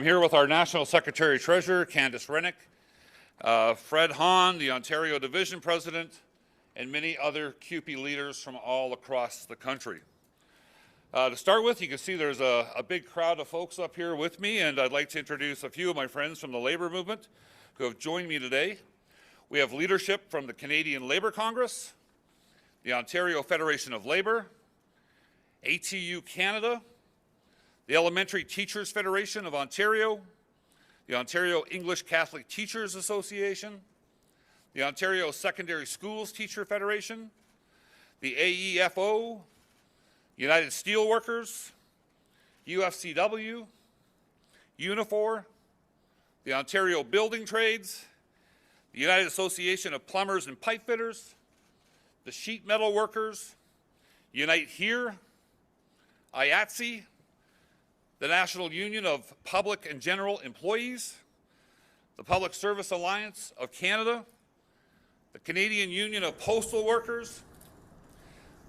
I'm here with our National Secretary Treasurer, Candice Rennick, Fred Hahn, the Ontario Division President, and many other CUPE leaders from all across the country. To start with, you can see there's a big crowd of folks up here with me, and I'd like to introduce a few of my friends from the labor movement who have joined me today. We have leadership from the Canadian Labour Congress, the Ontario Federation of Labour, ATU Canada, the Elementary Teachers Federation of Ontario, the Ontario English Catholic Teachers Association, the Ontario Secondary Schools Teacher Federation, the AEFO, United Steelworkers, UFCW, Unifor, the Ontario Building Trades, the United Association of Plumbers and Pipe Fitters, the Sheet Metal Workers, Unite Here, IATSE, the National Union of Public and General Employees, the Public Service Alliance of Canada, the Canadian Union of Postal Workers,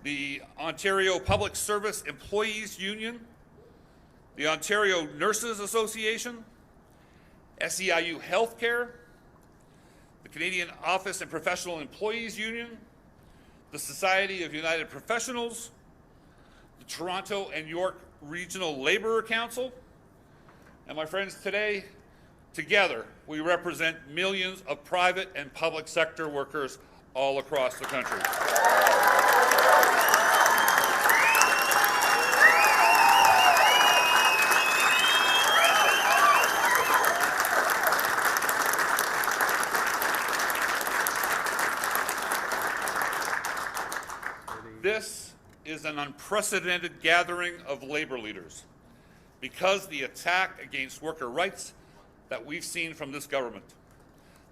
the Ontario Public Service Employees Union, the Ontario Nurses Association, SEIU Healthcare, the Canadian Office and Professional Employees Union, the Society of United Professionals, the Toronto and York Regional Labour Council, and my friends, today, together, we represent millions of private and public sector workers all across the country. This is an unprecedented gathering of labor leaders because the attack against worker rights that we've seen from this government,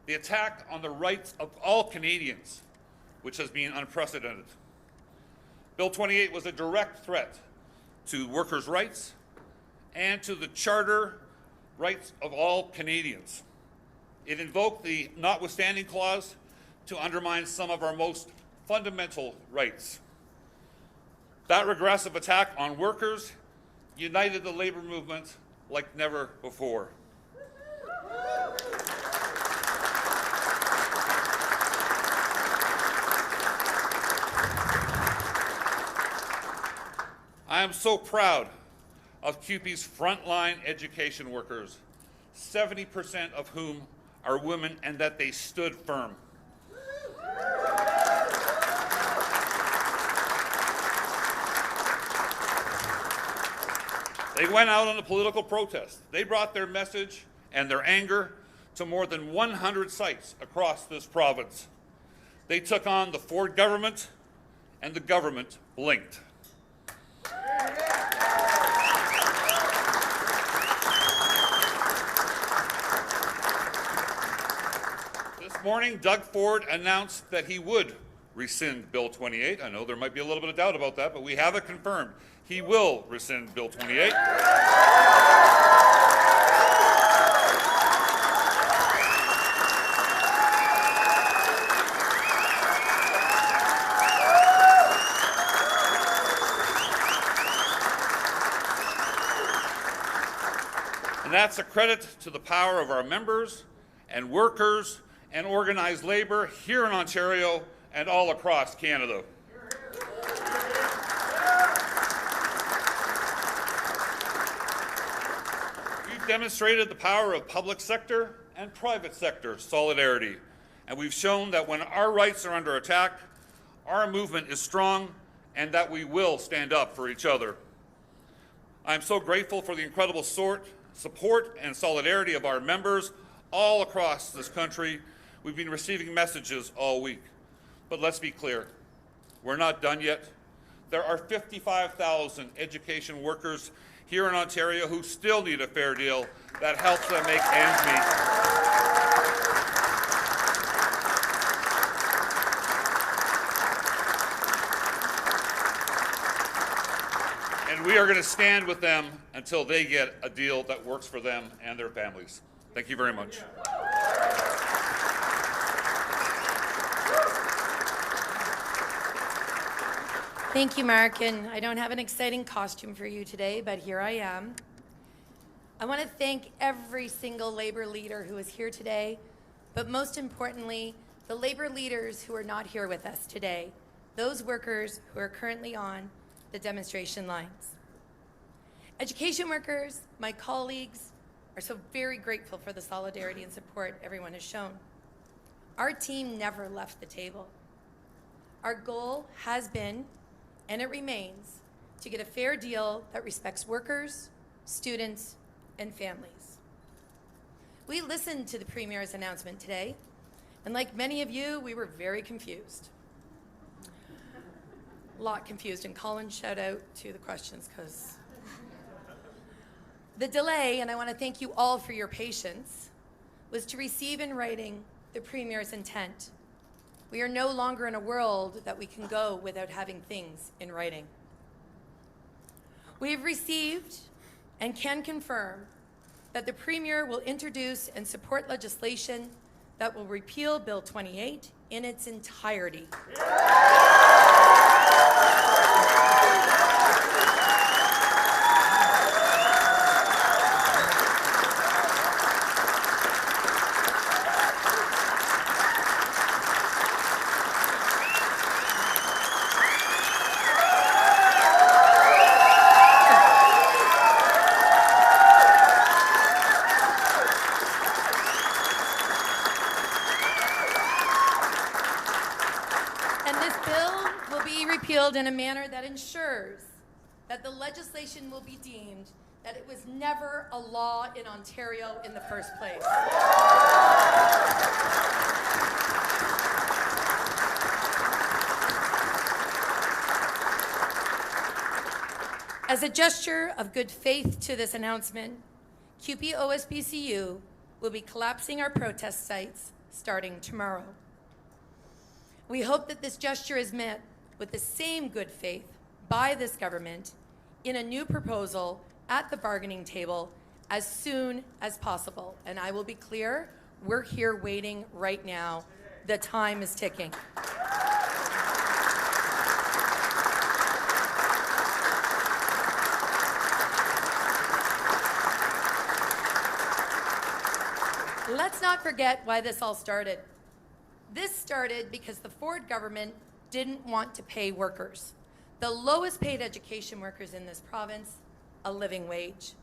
the attack on the rights of all Canadians, which has been unprecedented. Bill 28 was a direct threat to workers' rights and to the charter rights of all Canadians. It invoked the notwithstanding clause to undermine some of our most fundamental rights. That regressive attack on workers united the labor movement like never before. I am so proud of CUPE's frontline education workers, 70% of whom are women, and that they stood firm. They went out on a political protest. They brought their message and their anger to more than 100 sites across this province. They took on the Ford government, and the government blinked. This morning, Doug Ford announced that he would rescind Bill 28. I know there might be a little bit of doubt about that, but we have it confirmed. He will rescind Bill 28. And that's a credit to the power of our members and workers and organized labor here in Ontario and all across Canada. We've demonstrated the power of public sector and private sector solidarity, and we've shown that when our rights are under attack, our movement is strong and that we will stand up for each other. I'm so grateful for the incredible support and solidarity of our members all across this country. We've been receiving messages all week. But let's be clear, we're not done yet. There are 55,000 education workers here in Ontario who still need a fair deal that helps them make ends meet. And we are going to stand with them until they get a deal that works for them and their families. Thank you very much. Thank you, Mark, and I don't have an exciting costume for you today, but here I am. I want to thank every single labor leader who is here today, but most importantly, the labor leaders who are not here with us today, those workers who are currently on the demonstration lines. Education workers, my colleagues, are so very grateful for the solidarity and support everyone has shown. Our team never left the table. Our goal has been, and it remains, to get a fair deal that respects workers, students, and families. We listened to the Premier's announcement today, and like many of you, we were very confused. A lot confused, and Colin, shout out to the questions, because the delay, and I want to thank you all for your patience, was to receive in writing the Premier's intent. We are no longer in a world that we can go without having things in writing. We have received and can confirm that the Premier will introduce and support legislation that will repeal Bill 28 in its entirety. In a manner that ensures that the legislation will be deemed that it was never a law in Ontario in the first place. As a gesture of good faith to this announcement, CUPE OSBCU will be collapsing our protest sites starting tomorrow. We hope that this gesture is met with the same good faith by this government in a new proposal at the bargaining table as soon as possible. And I will be clear, we're here waiting right now. The time is ticking. Let's not forget why this all started. This started because the Ford government didn't want to pay workers, the lowest paid education workers in this province, a living wage.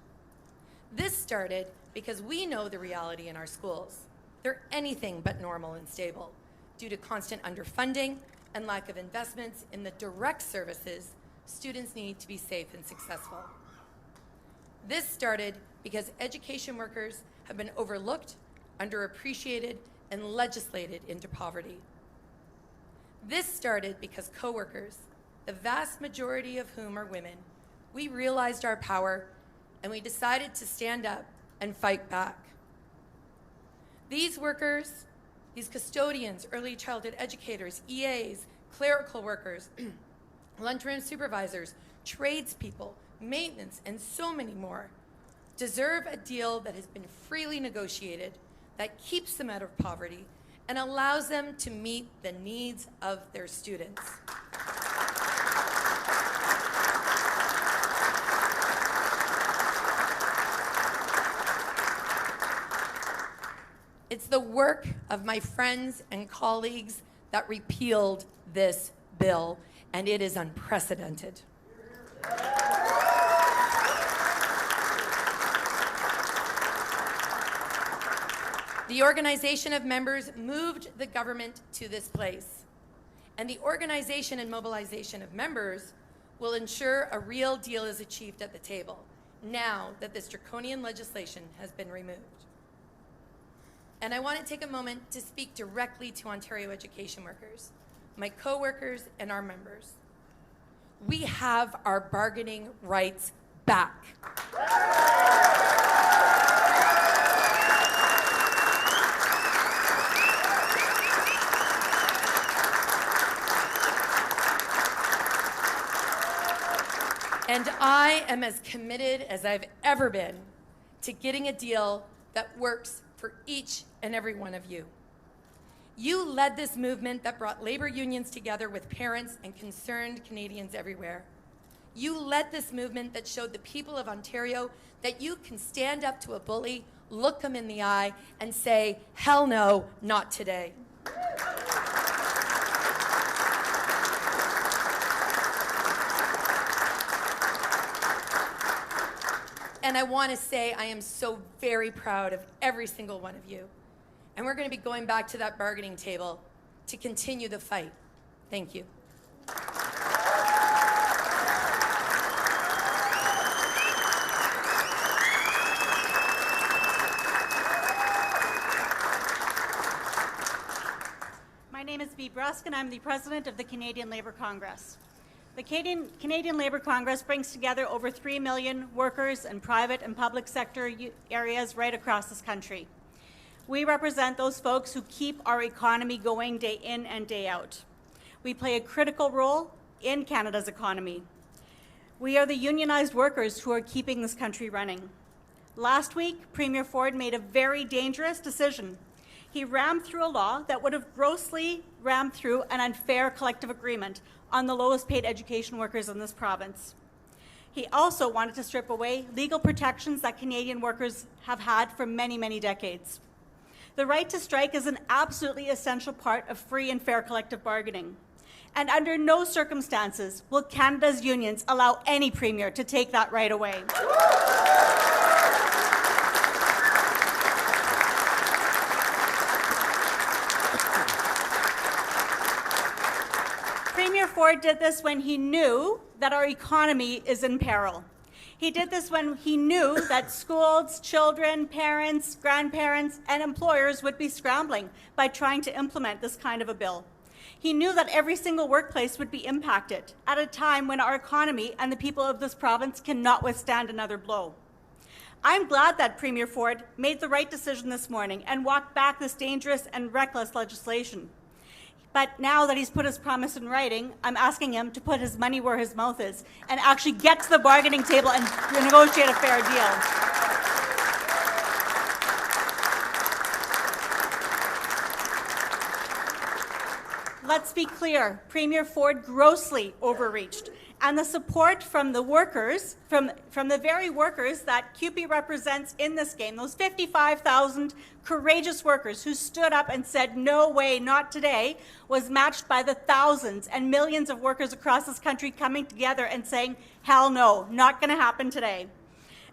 This started because we know the reality in our schools. They're anything but normal and stable due to constant underfunding and lack of investments in the direct services students need to be safe and successful. This started because education workers have been overlooked, underappreciated, and legislated into poverty. This started because coworkers, the vast majority of whom are women, we realized our power and we decided to stand up and fight back. These workers, these custodians, early childhood educators, EAs, clerical workers, lunchroom supervisors, tradespeople, maintenance, and so many more, deserve a deal that has been freely negotiated, that keeps them out of poverty, and allows them to meet the needs of their students. It's the work of my friends and colleagues that repealed this bill, and it is unprecedented. The organization of members moved the government to this place, and the organization and mobilization of members will ensure a real deal is achieved at the table, now that this draconian legislation has been removed. And I want to take a moment to speak directly to Ontario education workers, my co-workers and our members. We have our bargaining rights back. And I am as committed as I've ever been to getting a deal that works for each and every one of you. You led this movement that brought labor unions together with parents and concerned Canadians everywhere. You led this movement that showed the people of Ontario that you can stand up to a bully, look them in the eye, and say, hell no, not today. And I want to say I am so very proud of every single one of you. And we're going to be going back to that bargaining table to continue the fight. Thank you. My name is Bea Brusk, and I'm the president of the Canadian Labour Congress. The Canadian Labour Congress brings together over 3 million workers in private and public sector areas right across this country. We represent those folks who keep our economy going day in and day out. We play a critical role in Canada's economy. We are the unionized workers who are keeping this country running. Last week, Premier Ford made a very dangerous decision. He rammed through a law that would have grossly rammed through an unfair collective agreement on the lowest paid education workers in this province. He also wanted to strip away legal protections that Canadian workers have had for many, many decades. The right to strike is an absolutely essential part of free and fair collective bargaining. And under no circumstances will Canada's unions allow any premier to take that right away. Premier Ford did this when he knew that our economy is in peril. He did this when he knew that schools, children, parents, grandparents, and employers would be scrambling by trying to implement this kind of a bill. He knew that every single workplace would be impacted at a time when our economy and the people of this province cannot withstand another blow. I'm glad that Premier Ford made the right decision this morning and walked back this dangerous and reckless legislation. But now that he's put his promise in writing, I'm asking him to put his money where his mouth is and actually get to the bargaining table and negotiate a fair deal. Let's be clear, Premier Ford grossly overreached. And the support from the workers, from the very workers that CUPE represents in this game, those 55,000 courageous workers who stood up and said, no way, not today, was matched by the thousands and millions of workers across this country coming together and saying, hell no, not going to happen today.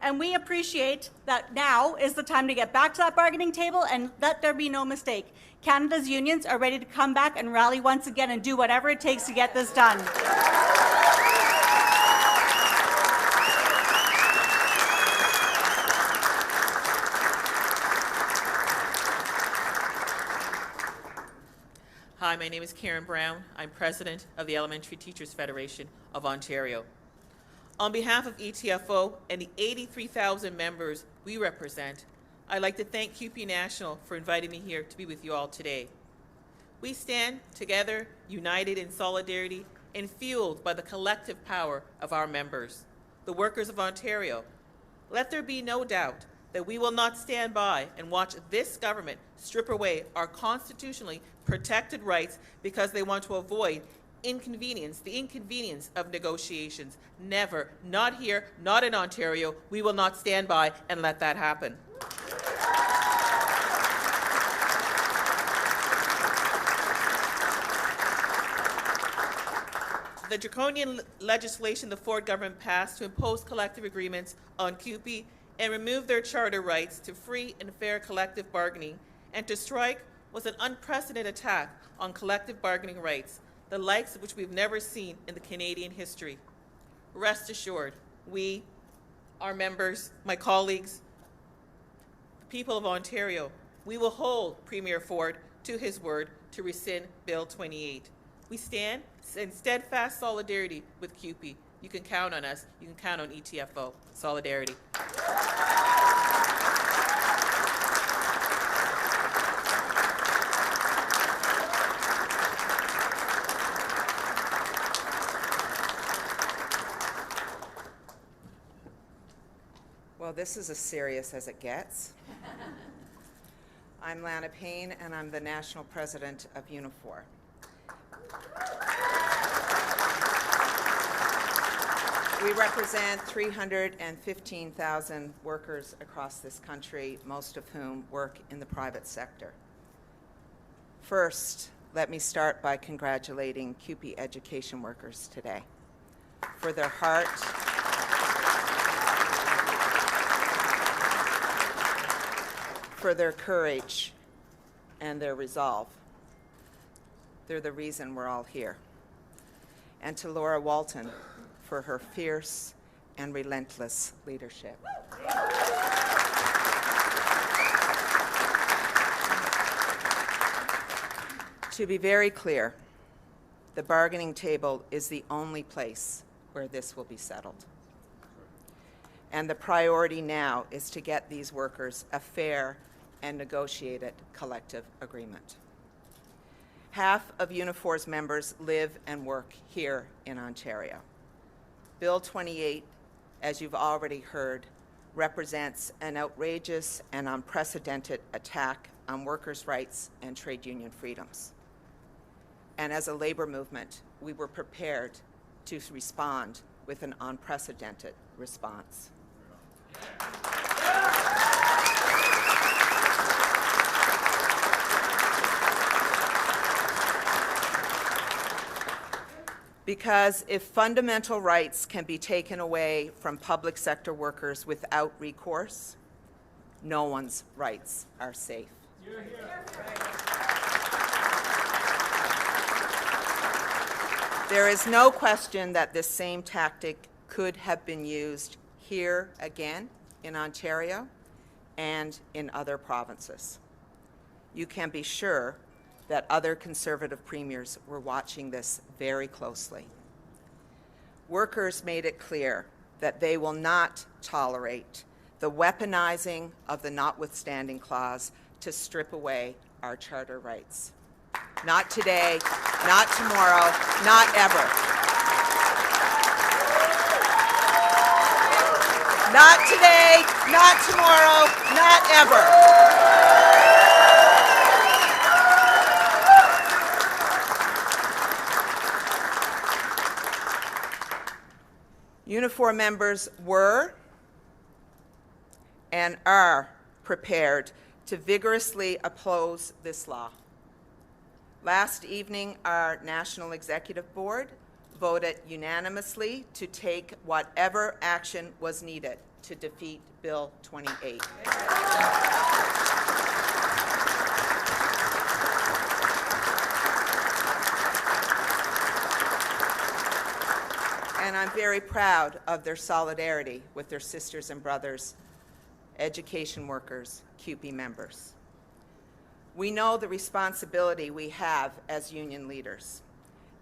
And we appreciate that now is the time to get back to that bargaining table, and let there be no mistake. Canada's unions are ready to come back and rally once again and do whatever it takes to get this done. Hi, my name is Karen Brown. I'm president of the Elementary Teachers Federation of Ontario. On behalf of ETFO and the 83,000 members we represent, I'd like to thank CUPE National for inviting me here to be with you all today. We stand together, united in solidarity, and fueled by the collective power of our members, the workers of Ontario. Let there be no doubt that we will not stand by and watch this government strip away our constitutionally protected rights because they want to avoid the inconvenience of negotiations. Never, not here, not in Ontario. We will not stand by and let that happen. The draconian legislation the Ford government passed to impose collective agreements on CUPE and remove their charter rights to free and fair collective bargaining and to strike was an unprecedented attack on collective bargaining rights, the likes of which we've never seen in the Canadian history. Rest assured, we, our members, my colleagues, the people of Ontario, we will hold Premier Ford to his word to rescind Bill 28. We stand in steadfast solidarity with CUPE. You can count on us. You can count on ETFO. Solidarity. Well, this is as serious as it gets. I'm Lana Payne, and I'm the national president of Unifor. We represent 315,000 workers across this country, most of whom work in the private sector. First, let me start by congratulating CUPE education workers today for their heart, for their courage, and their resolve. They're the reason we're all here. And to Laura Walton for her fierce and relentless leadership. To be very clear, the bargaining table is the only place where this will be settled. And the priority now is to get these workers a fair and negotiated collective agreement. Half of Unifor's members live and work here in Ontario. Bill 28, as you've already heard, represents an outrageous and unprecedented attack on workers' rights and trade union freedoms. And as a labor movement, we were prepared to respond with an unprecedented response. Because if fundamental rights can be taken away from public sector workers without recourse, no one's rights are safe. There is no question that this same tactic could have been used here again in Ontario and in other provinces. You can be sure that other Conservative premiers were watching this very closely. Workers made it clear that they will not tolerate the weaponizing of the notwithstanding clause to strip away our charter rights. Not today, not tomorrow, not ever. Not today, not tomorrow, not ever. Unifor members were and are prepared to vigorously oppose this law. Last evening, our National Executive Board voted unanimously to take whatever action was needed to defeat Bill 28. And I'm very proud of their solidarity with their sisters and brothers, education workers, CUPE members. We know the responsibility we have as union leaders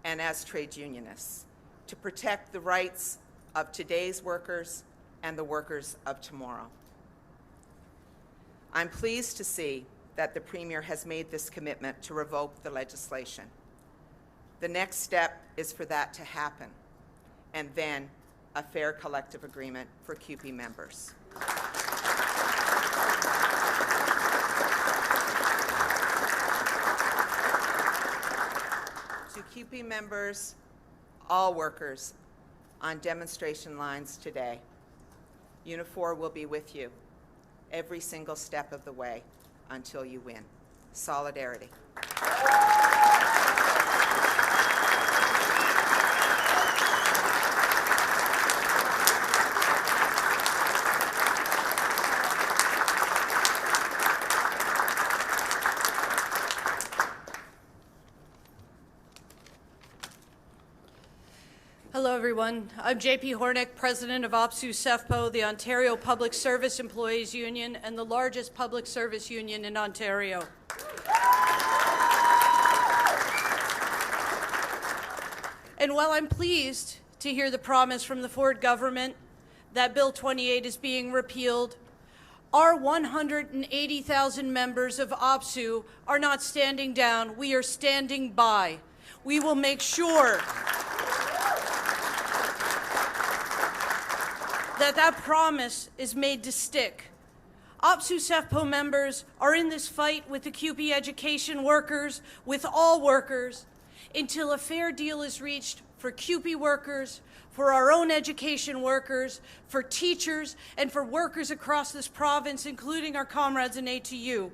and as trade unionists to protect the rights of today's workers and the workers of tomorrow. I'm pleased to see that the Premier has made this commitment to revoke the legislation. The next step is for that to happen, and then a fair collective agreement for CUPE members. To CUPE members, all workers on demonstration lines today, Unifor will be with you every single step of the way until you win. Solidarity. Hello, everyone. I'm JP Hornick, President of OPSU-CEFPO, the Ontario Public Service Employees Union, and the largest public service union in Ontario. And while I'm pleased to hear the promise from the Ford government that Bill 28 is being repealed, our 180,000 members of OPSU are not standing down. We are standing by. We will make sure that promise is made to stick. OPSU-CEFPO members are in this fight with the CUPE education workers, with all workers, until a fair deal is reached for CUPE workers, for our own education workers, for teachers, and for workers across this province, including our comrades in ATU.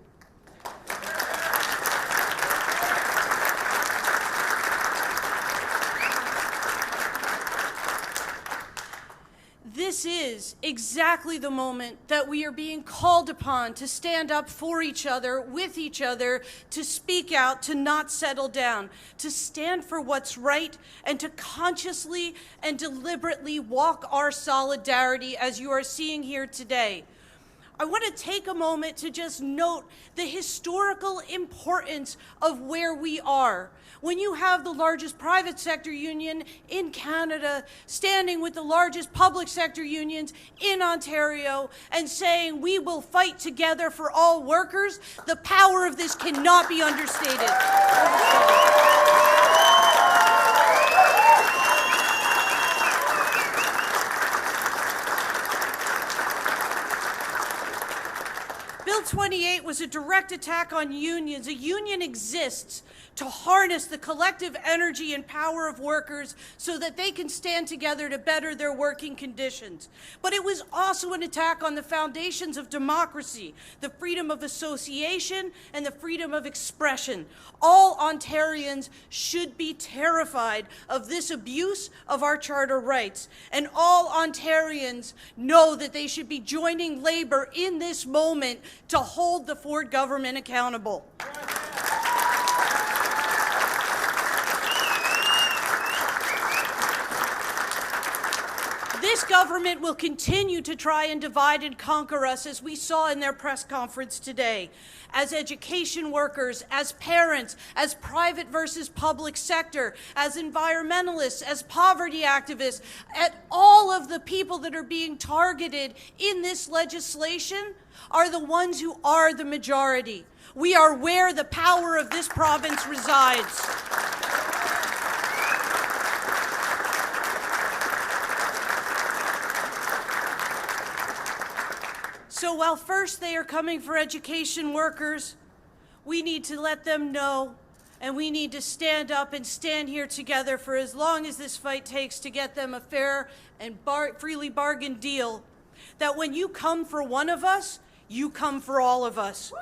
This is exactly the moment that we are being called upon to stand up for each other, with each other, to speak out, to not settle down, to stand for what's right, and to consciously and deliberately walk our solidarity as you are seeing here today. I want to take a moment to just note the historical importance of where we are. When you have the largest private sector union in Canada standing with the largest public sector unions in Ontario and saying we will fight together for all workers, the power of this cannot be understated. Bill 28 was a direct attack on unions. A union exists to harness the collective energy and power of workers so that they can stand together to better their working conditions. But it was also an attack on the foundations of democracy, the freedom of association and the freedom of expression. All Ontarians should be terrified of this abuse of our charter rights. And all Ontarians know that they should be joining Labour in this moment to hold the Ford government accountable. This government will continue to try and divide and conquer us, as we saw in their press conference today. As education workers, as parents, as private versus public sector, as environmentalists, as poverty activists, at all of the people that are being targeted in this legislation are the ones who are the majority. We are where the power of this province resides. So while first they are coming for education workers, we need to let them know, and we need to stand up and stand here together for as long as this fight takes to get them a fair and freely bargained deal, that when you come for one of us, you come for all of us.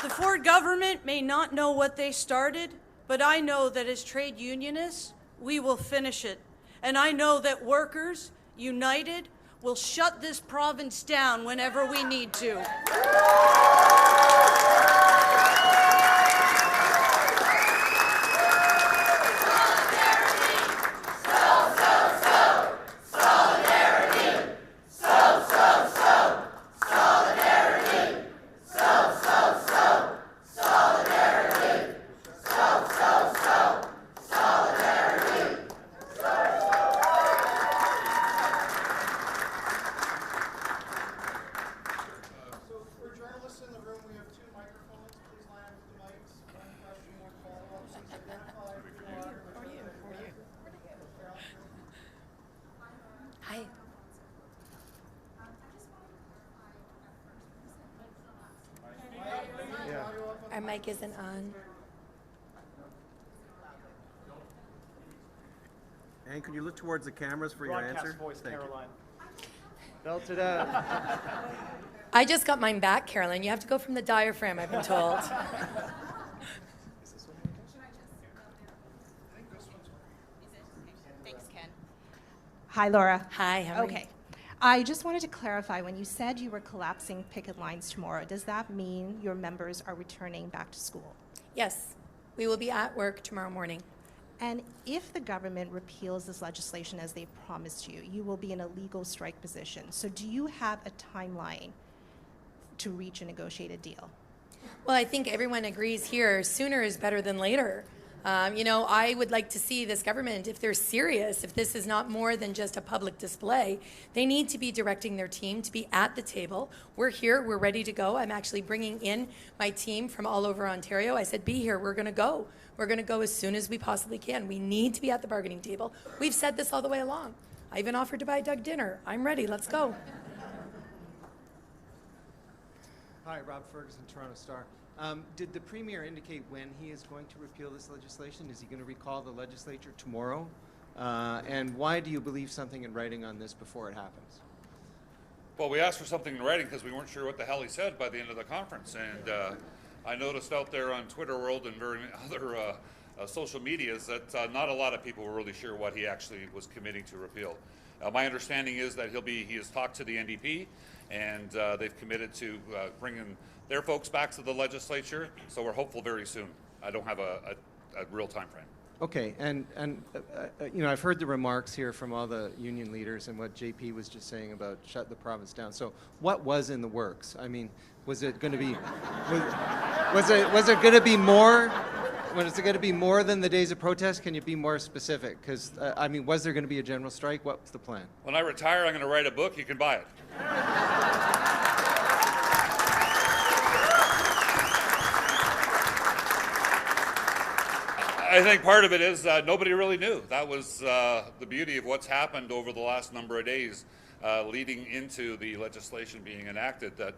The Ford government may not know what they started, but I know that as trade unionists, we will finish it. And I know that workers, united, will shut this province down whenever we need to. Our mic isn't on. And could you look towards the cameras for your answer? Voice, Thank Caroline. Belt it out. I just got mine back, Carolyn. You have to go from the diaphragm, I've been told. Thanks, Ken. Hi, Laura. Hi, how are you? Okay. I just wanted to clarify, when you said you were collapsing picket lines tomorrow, does that mean your members are returning back to school? Yes, we will be at work tomorrow morning. And if the government repeals this legislation as they promised you, you will be in a legal strike position. So do you have a timeline to reach a negotiated deal? Well, I think everyone agrees here, sooner is better than later. I would like to see this government, if they're serious, if this is not more than just a public display, they need to be directing their team to be at the table. We're here, we're ready to go. I'm actually bringing in my team from all over Ontario. I said, be here, we're going to go. We're going to go as soon as we possibly can. We need to be at the bargaining table. We've said this all the way along. I even offered to buy Doug dinner. I'm ready, let's go. Hi, Rob Ferguson, Toronto Star. Did the Premier indicate when he is going to repeal this legislation? Is he going to recall the legislature tomorrow? And why do you believe something in writing on this before it happens? Well, we asked for something in writing because we weren't sure what the hell he said by the end of the conference. And I noticed out there on Twitter World and very other social medias that not a lot of people were really sure what he actually was committing to repeal. My understanding is that he has talked to the NDP, and they've committed to bringing their folks back to the legislature. So we're hopeful very soon. I don't have a real time frame. Okay, and you know, I've heard the remarks here from all the union leaders and what JP was just saying about shut the province down. So what was in the works? I mean, was it going to be was it going to be more? Was it going to be more than the days of protest? Can you be more specific? Because I mean, was there going to be a general strike? What was the plan? When I retire, I'm going to write a book. You can buy it. I think part of it is nobody really knew. That was the beauty of what's happened over the last number of days leading into the legislation being enacted, that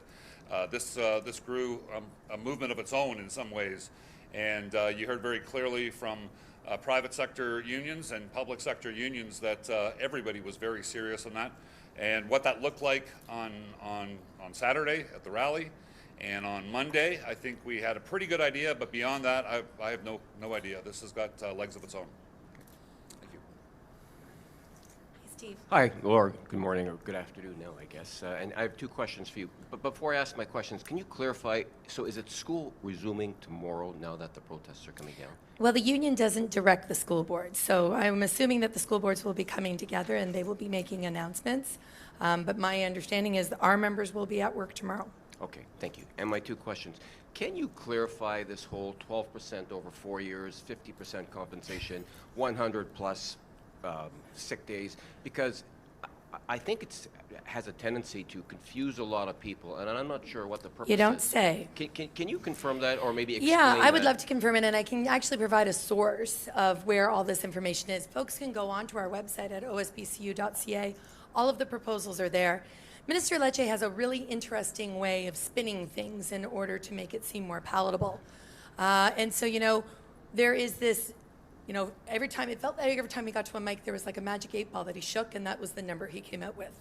this grew a movement of its own in some ways. And you heard very clearly from private sector unions and public sector unions that everybody was very serious on that. And what that looked like on Saturday at the rally and on Monday, I think we had a pretty good idea, but beyond that, I have no idea. This has got legs of its own. Thank you. Hey, Steve. Hi, Laura. Good morning, or good afternoon now, I guess. And I have two questions for you. But before I ask my questions, can you clarify, so is it school resuming tomorrow now that the protests are coming down? Well, the union doesn't direct the school boards, so I'm assuming that the school boards will be coming together and they will be making announcements. But my understanding is that our members will be at work tomorrow. Okay, thank you. And my two questions. Can you clarify this whole 12% over 4 years, 50% compensation, 100 plus sick days? Because I think it has a tendency to confuse a lot of people, and I'm not sure what the purpose is. You don't say. Can you confirm that, or maybe explain Yeah, I would that? love to confirm it, and I can actually provide a source of where all this information is. Folks can go onto our website at osbcu.ca. All of the proposals are there. Minister Lecce has a really interesting way of spinning things in order to make it seem more palatable. And so, you know, there is this, you know, every time he got to a mic, there was like a magic 8 ball that he shook, and that was the number he came out with.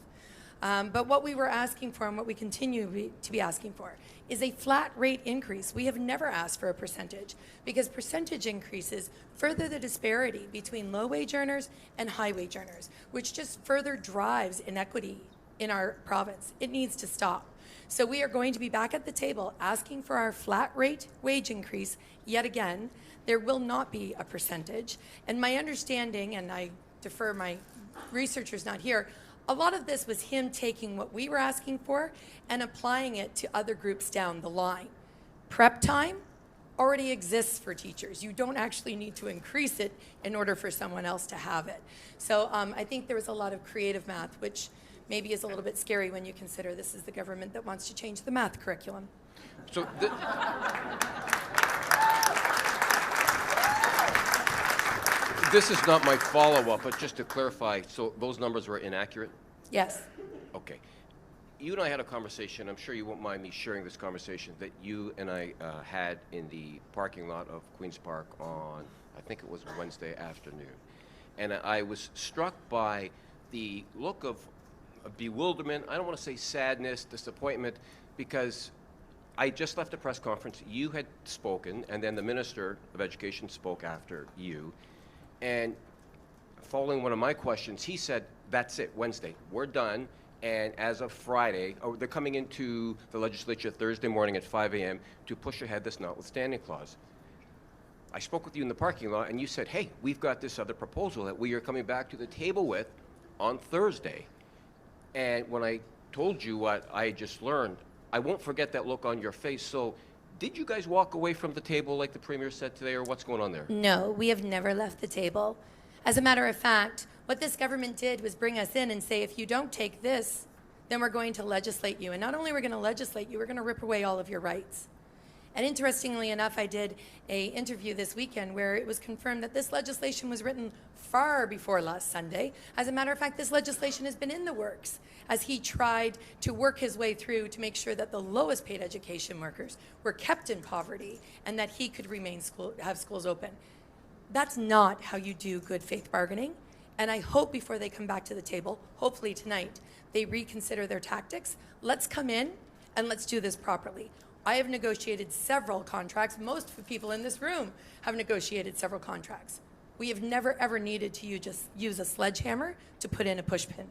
But what we were asking for, and what we continue to be asking for, is a flat rate increase. We have never asked for a percentage, because percentage increases further the disparity between low-wage earners and high-wage earners, which just further drives inequity in our province. It needs to stop. So we are going to be back at the table asking for our flat rate wage increase yet again. There will not be a percentage. And my understanding, and I defer, my researchers not here, a lot of this was him taking what we were asking for and applying it to other groups down the line. Prep time already exists for teachers. You don't actually need to increase it in order for someone else to have it. So I think there was a lot of creative math, which maybe is a little bit scary when you consider this is the government that wants to change the math curriculum. So this is not my follow-up, but just to clarify, so those numbers were inaccurate? Yes. Okay. You and I had a conversation, I'm sure you won't mind me sharing this conversation, that you and I had in the parking lot of Queen's Park on, I think it was Wednesday afternoon. And I was struck by the look of bewilderment, I don't want to say sadness, disappointment, because I just left a press conference, you had spoken, and then the Minister of Education spoke after you. And following one of my questions, he said, that's it, Wednesday, we're done. And as of Friday, they're coming into the legislature Thursday morning at 5 a.m. to push ahead this notwithstanding clause. I spoke with you in the parking lot, and you said, hey, we've got this other proposal that we are coming back to the table with on Thursday. And when I told you what I just learned, I won't forget that look on your face. So did you guys walk away from the table like the Premier said today, or what's going on there? No, we have never left the table. As a matter of fact, what this government did was bring us in and say, if you don't take this, then we're going to legislate you. And not only are we going to legislate you, we're going to rip away all of your rights. And interestingly enough, I did an interview this weekend where it was confirmed that this legislation was written far before last Sunday. As a matter of fact, this legislation has been in the works as he tried to work his way through to make sure that the lowest paid education workers were kept in poverty and that he could have schools open. That's not how you do good faith bargaining. And I hope before they come back to the table, hopefully tonight, they reconsider their tactics. Let's come in and let's do this properly. I have negotiated several contracts. Most of the people in this room have negotiated several contracts. We have never, ever needed to use a sledgehammer to put in a pushpin.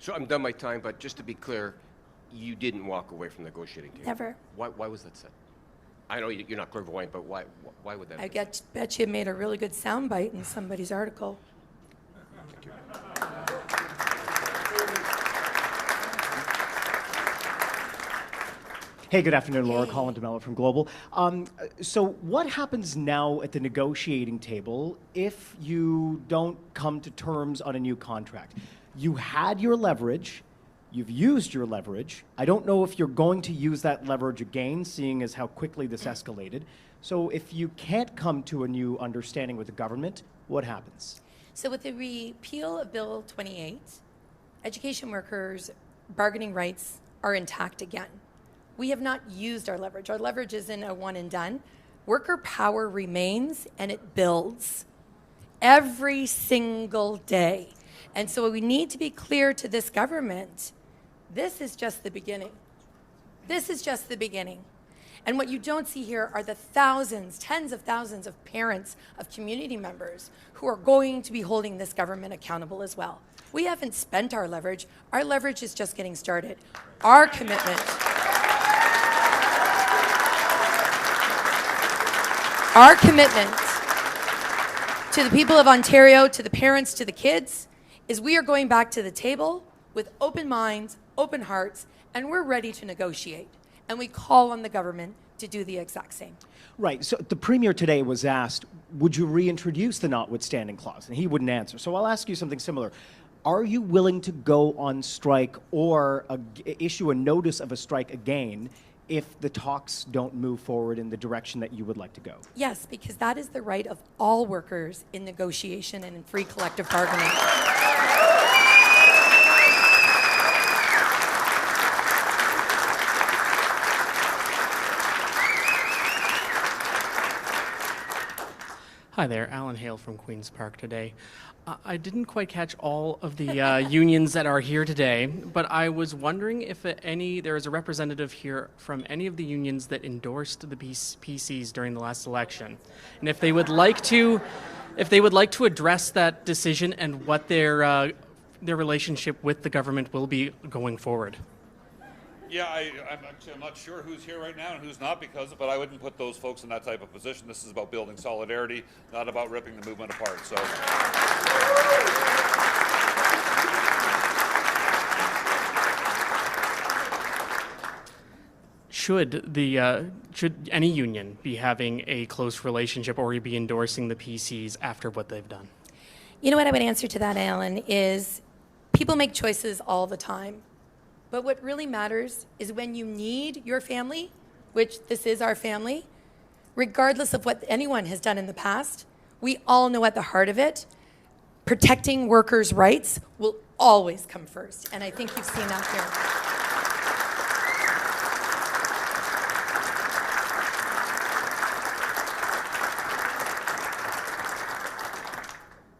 So I'm done my time, but just to be clear, you didn't walk away from the negotiating table. Never. Why was that said? I know you're not clairvoyant, but why would that I be? bet you made a really good soundbite in somebody's article. Thank you. Hey, good afternoon, Laura Hey. Colin DeMello from Global. So what happens now at the negotiating table if you don't come to terms on a new contract? You had your leverage, you've used your leverage. I don't know if you're going to use that leverage again, seeing as how quickly this escalated. So if you can't come to a new understanding with the government, what happens? So with the repeal of Bill 28, education workers' bargaining rights are intact again. We have not used our leverage. Our leverage isn't a one and done. Worker power remains and it builds every single day. And so we need to be clear to this government, this is just the beginning. This is just the beginning. And what you don't see here are the thousands, tens of thousands of parents, of community members who are going to be holding this government accountable as well. We haven't spent our leverage. Our leverage is just getting started. Our commitment to the people of Ontario, to the parents, to the kids, is we are going back to the table with open minds, open hearts, and we're ready to negotiate. And we call on the government to do the exact same. Right. So the Premier today was asked, would you reintroduce the notwithstanding clause? And he wouldn't answer. So I'll ask you something similar. Are you willing to go on strike or issue a notice of a strike again if the talks don't move forward in the direction that you would like to go? Yes, because that is the right of all workers in negotiation and in free collective bargaining. Hi there, Alan Hale from Queen's Park today. I didn't quite catch all of the unions that are here today, but I was wondering if there is a representative here from any of the unions that endorsed the PCs during the last election, and if they would like to address that decision and what their relationship with the government will be going forward. Yeah, I'm not sure who's here right now and who's not but I wouldn't put those folks in that type of position. This is about building solidarity, not about ripping the movement apart. So. Should any union be having a close relationship or be endorsing the PCs after what they've done? You know what I would answer to that, Alan, is people make choices all the time. But what really matters is when you need your family, which this is our family, regardless of what anyone has done in the past, we all know at the heart of it, protecting workers' rights will always come first. And I think you've seen that here.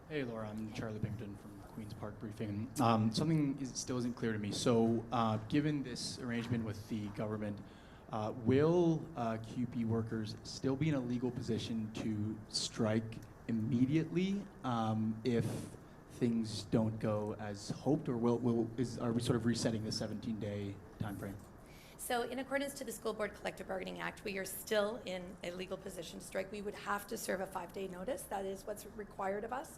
Hey, Laura, I'm Charlie Bington from Queen's Park Briefing. Something still isn't clear to me. So, given this arrangement with the government, will CUPE workers still be in a legal position to strike immediately if things don't go as hoped, or are we sort of resetting the 17-day time frame? So in accordance to the School Board Collective Bargaining Act, we are still in a legal position to strike. We would have to serve a 5-day notice. That is what's required of us.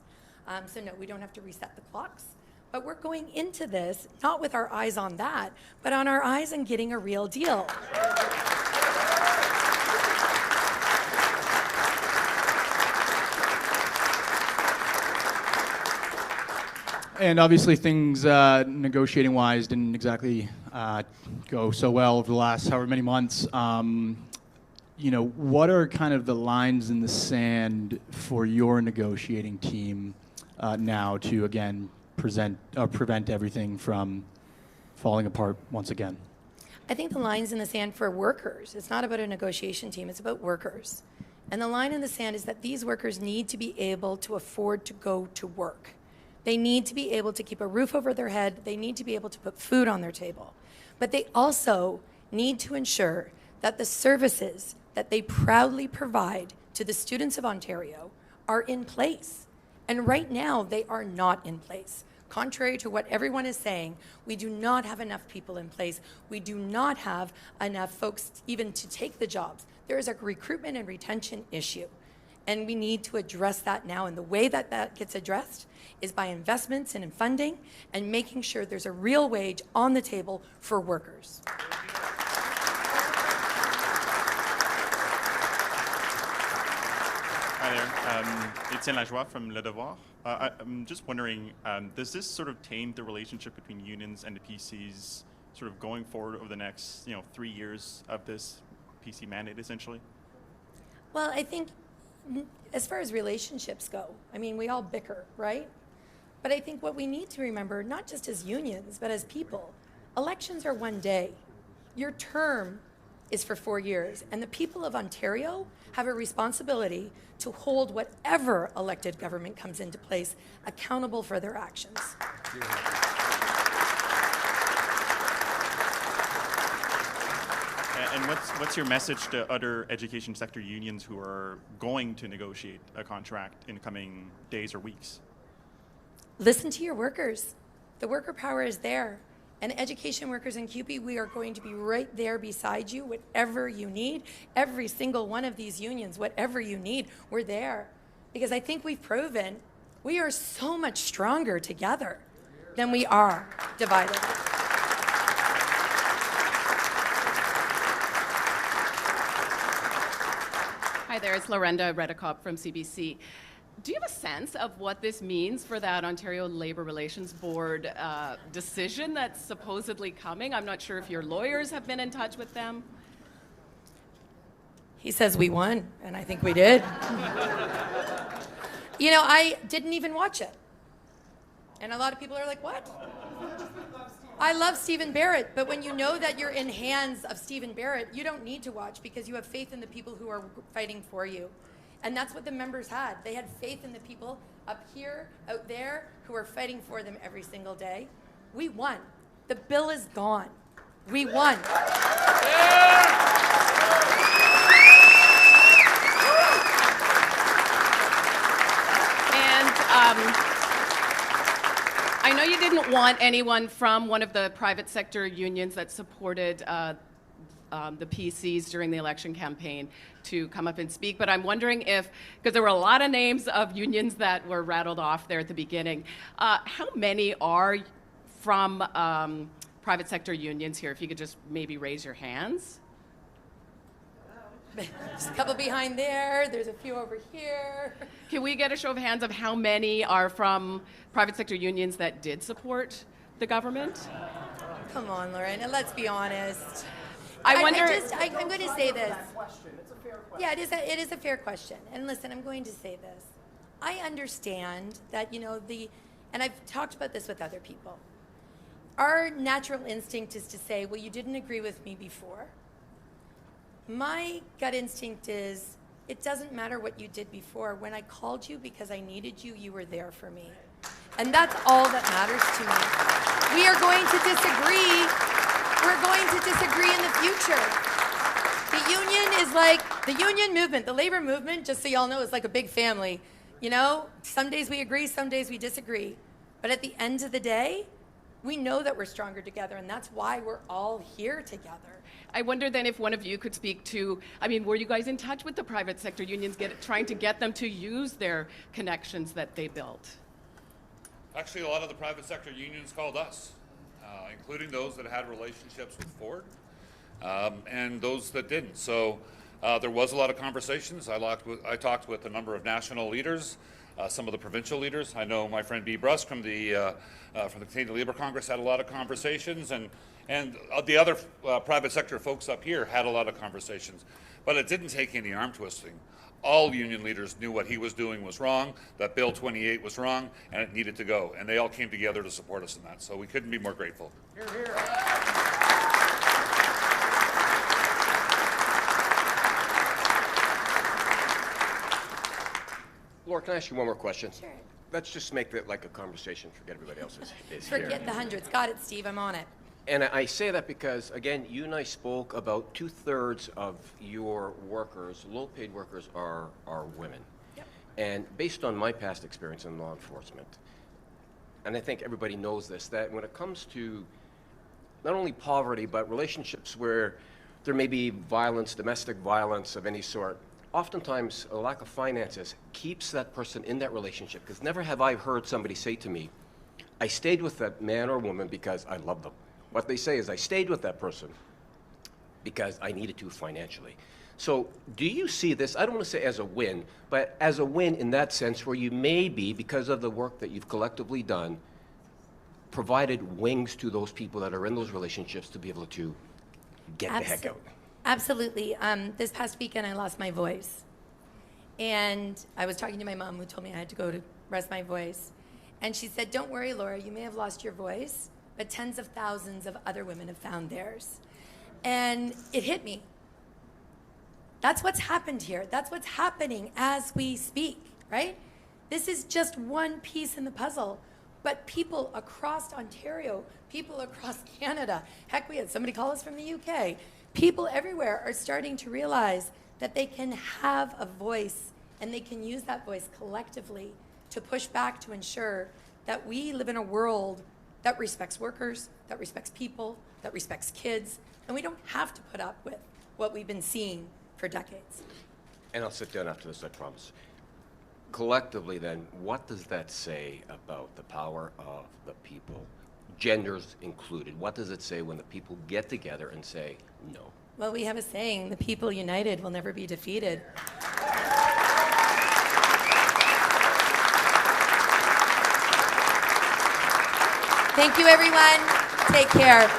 So no, we don't have to reset the clocks. But we're going into this not with our eyes on that, but on our eyes on getting a real deal. And obviously things negotiating-wise didn't exactly go so well over the last however many months. what are kind of the lines in the sand for your negotiating team now to, again, prevent everything from falling apart once again? I think the line's in the sand for workers. It's not about a negotiation team, it's about workers. And the line in the sand is that these workers need to be able to afford to go to work. They need to be able to keep a roof over their head. They need to be able to put food on their table. But they also need to ensure that the services that they proudly provide to the students of Ontario are in place. And right now, they are not in place. Contrary to what everyone is saying, we do not have enough people in place. We do not have enough folks even to take the jobs. There is a recruitment and retention issue, and we need to address that now. And the way that that gets addressed is by investments and in funding and making sure there's a real wage on the table for workers. Hi there, Etienne Lajoie from Le Devoir. I'm just wondering, does this sort of taint the relationship between unions and the PCs sort of going forward over the next 3 years of this PC mandate, essentially? Well, I think as far as relationships go, I mean, we all bicker, right? But I think what we need to remember, not just as unions, but as people, elections are one day. Your term is for 4 years, and the people of Ontario have a responsibility to hold whatever elected government comes into place accountable for their actions. And what's your message to other education sector unions who are going to negotiate a contract in the coming days or weeks? Listen to your workers. The worker power is there. And education workers in CUPE, we are going to be right there beside you, whatever you need. Every single one of these unions, whatever you need, we're there. Because I think we've proven we are so much stronger together than we are divided. Hi there, it's Lorenda Redicop from CBC. Do you have a sense of what this means for that Ontario Labour Relations Board decision that's supposedly coming? I'm not sure if your lawyers have been in touch with them. He says we won, and I think we did. I didn't even watch it. And a lot of people are like, what? I love Stephen Barrett, but when you know that you're in hands of Stephen Barrett, you don't need to watch because you have faith in the people who are fighting for you. And that's what the members had. They had faith in the people up here, out there, who are fighting for them every single day. We won. The bill is gone. We won. And I know you didn't want anyone from one of the private sector unions that supported the PCs during the election campaign to come up and speak, but I'm wondering if, because there were a lot of names of unions that were rattled off there at the beginning, how many are from private sector unions here? If you could just maybe raise your hands. There's a couple behind there, there's a few over here. Can we get a show of hands of how many are from private sector unions that did support the government? Come on, Lorraine, let's be honest. I wonder. I'm going to say this. Yeah, it is a fair question. And listen, I'm going to say this. I understand that, and I've talked about this with other people. Our natural instinct is to say, well, you didn't agree with me before. My gut instinct is, it doesn't matter what you did before. When I called you because I needed you, you were there for me. And that's all that matters to me. We are going to disagree. We're going to disagree in the future. The union is like, the union movement, the labor movement, just so y'all know, is like a big family. Some days we agree, some days we disagree. But at the end of the day, we know that we're stronger together, and that's why we're all here together. I wonder then if one of you could speak to, were you guys in touch with the private sector unions trying to get them to use their connections that they built? Actually, a lot of the private sector unions called us, including those that had relationships with Ford and those that didn't. So there was a lot of conversations. I talked with a number of national leaders, some of the provincial leaders. I know my friend B. Brusk from the Canadian Labour Congress had a lot of conversations, and the other private sector folks up here had a lot of conversations. But it didn't take any arm twisting. All union leaders knew what he was doing was wrong, that Bill 28 was wrong, and it needed to go. And they all came together to support us in that. So we couldn't be more grateful. Hear, hear. Laura, can I ask you one more question? Sure. Let's just make that like a conversation. Forget everybody else is here. Forget the hundreds. Got it, Steve. I'm on it. And I say that because, again, you and I spoke about 2/3 of your workers, low-paid workers, are women. Yep. And based on my past experience in law enforcement, and I think everybody knows this, that when it comes to not only poverty, but relationships where there may be violence, domestic violence of any sort, oftentimes a lack of finances keeps that person in that relationship. Because never have I heard somebody say to me, I stayed with that man or woman because I love them. What they say is, I stayed with that person because I needed to financially. So do you see this, I don't want to say as a win, but as a win in that sense where you may be, because of the work that you've collectively done, provided wings to those people that are in those relationships to be able to get the heck out? Absolutely. This past weekend, I lost my voice. And I was talking to my mom, who told me I had to go to rest my voice. And she said, don't worry, Laura, you may have lost your voice, but tens of thousands of other women have found theirs. And it hit me. That's what's happened here. That's what's happening as we speak, right? This is just one piece in the puzzle. But people across Ontario, people across Canada, heck, we had somebody call us from the UK. People everywhere are starting to realize that they can have a voice and they can use that voice collectively to push back to ensure that we live in a world that respects workers, that respects people, that respects kids, and we don't have to put up with what we've been seeing for decades. And I'll sit down after this, I promise. Collectively then, what does that say about the power of the people, genders included? What does it say when the people get together and say no? Well, we have a saying, the people united will never be defeated. Thank you, everyone. Take care.